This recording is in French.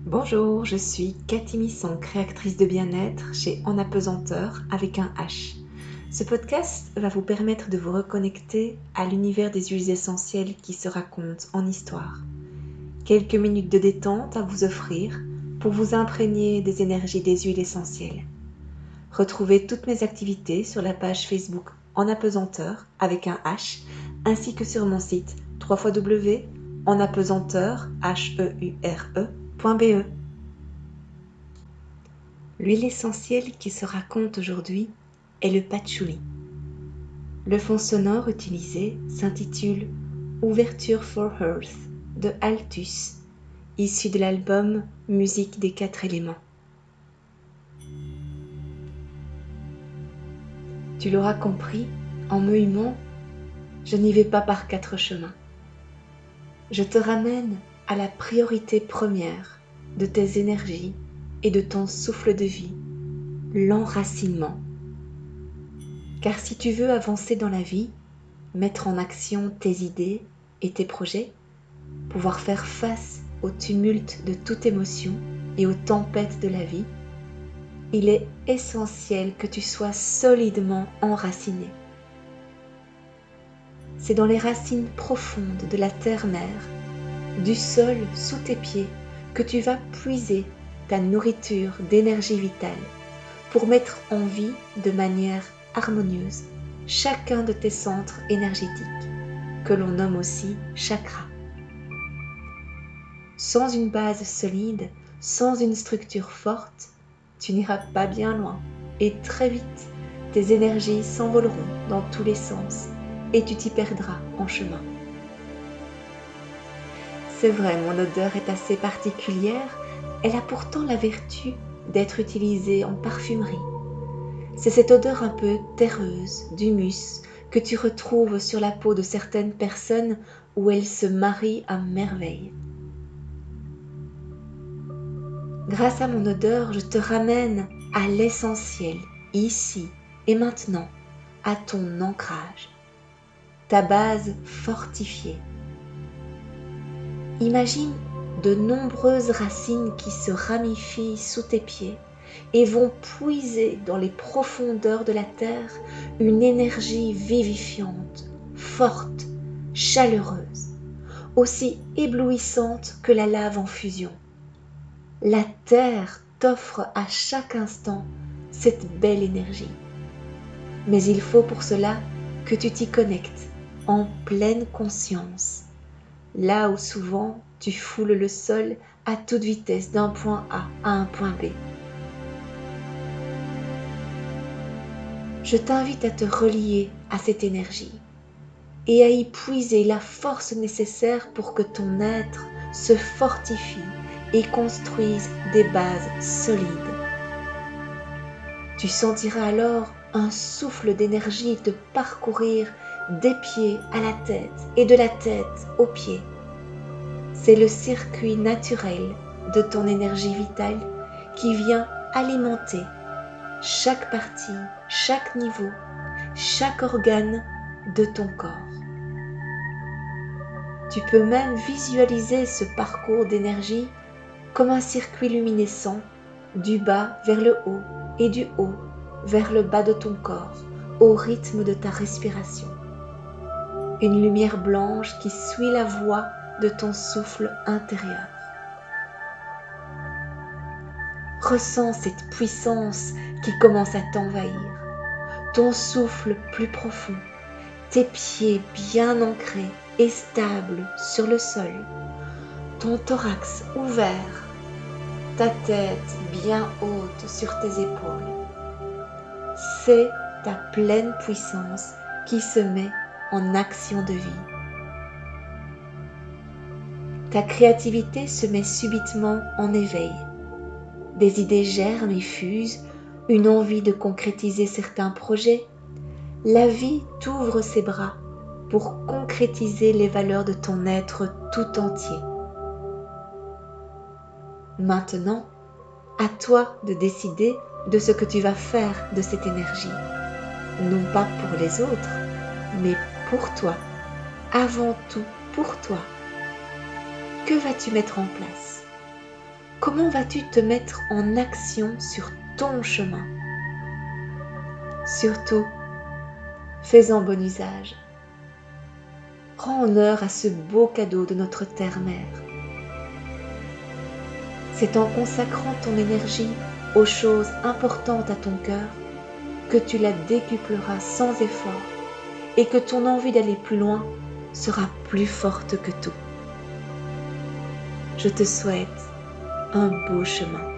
Bonjour, je suis Cathy Misson, créatrice de bien-être chez En Apesanteur avec un H. Ce podcast va vous permettre de vous reconnecter à l'univers des huiles essentielles qui se racontent en histoire. Quelques minutes de détente à vous offrir pour vous imprégner des énergies des huiles essentielles. Retrouvez toutes mes activités sur la page Facebook En Apesanteur avec un H ainsi que sur mon site www.enapesanteur.be. L'huile essentielle qui se raconte aujourd'hui est le patchouli. Le fond sonore utilisé s'intitule Ouverture for Earth de Altus, issu de l'album Musique des 4 éléments. Tu l'auras compris, en me humant, je n'y vais pas par 4 chemins. Je te ramène à la priorité première de tes énergies et de ton souffle de vie, l'enracinement. Car si tu veux avancer dans la vie, mettre en action tes idées et tes projets, pouvoir faire face au tumulte de toute émotion et aux tempêtes de la vie, il est essentiel que tu sois solidement enraciné. C'est dans les racines profondes de la terre-mère, du sol sous tes pieds, que tu vas puiser ta nourriture d'énergie vitale pour mettre en vie de manière harmonieuse chacun de tes centres énergétiques, que l'on nomme aussi chakras. Sans une base solide, sans une structure forte, tu n'iras pas bien loin et très vite, tes énergies s'envoleront dans tous les sens et tu t'y perdras en chemin. C'est vrai, mon odeur est assez particulière, elle a pourtant la vertu d'être utilisée en parfumerie. C'est cette odeur un peu terreuse, d'humus, que tu retrouves sur la peau de certaines personnes où elle se marie à merveille. Grâce à mon odeur, je te ramène à l'essentiel, ici et maintenant, à ton ancrage, ta base fortifiée. Imagine de nombreuses racines qui se ramifient sous tes pieds et vont puiser dans les profondeurs de la terre une énergie vivifiante, forte, chaleureuse, aussi éblouissante que la lave en fusion. La terre t'offre à chaque instant cette belle énergie. Mais il faut pour cela que tu t'y connectes en pleine conscience, là où souvent tu foules le sol à toute vitesse d'un point A à un point B. Je t'invite à te relier à cette énergie et à y puiser la force nécessaire pour que ton être se fortifie et construise des bases solides. Tu sentiras alors un souffle d'énergie te parcourir des pieds à la tête et de la tête aux pieds. C'est le circuit naturel de ton énergie vitale qui vient alimenter chaque partie, chaque niveau, chaque organe de ton corps. Tu peux même visualiser ce parcours d'énergie comme un circuit luminescent du bas vers le haut et du haut vers le bas de ton corps au rythme de ta respiration. Une lumière blanche qui suit la voie de ton souffle intérieur. Ressens cette puissance qui commence à t'envahir, ton souffle plus profond, tes pieds bien ancrés et stables sur le sol, ton thorax ouvert, ta tête bien haute sur tes épaules. C'est ta pleine puissance qui se met en action de vie. Ta créativité se met subitement en éveil. Des idées germent et fusent, une envie de concrétiser certains projets. La vie t'ouvre ses bras pour concrétiser les valeurs de ton être tout entier. Maintenant, à toi de décider de ce que tu vas faire de cette énergie. Non pas pour les autres, mais pour toi. Avant tout pour toi. Que vas-tu mettre en place ? Comment vas-tu te mettre en action sur ton chemin? Surtout, fais-en bon usage. Rends honneur à ce beau cadeau de notre terre-mère. C'est en consacrant ton énergie aux choses importantes à ton cœur que tu la décupleras sans effort et que ton envie d'aller plus loin sera plus forte que tout. Je te souhaite un beau chemin.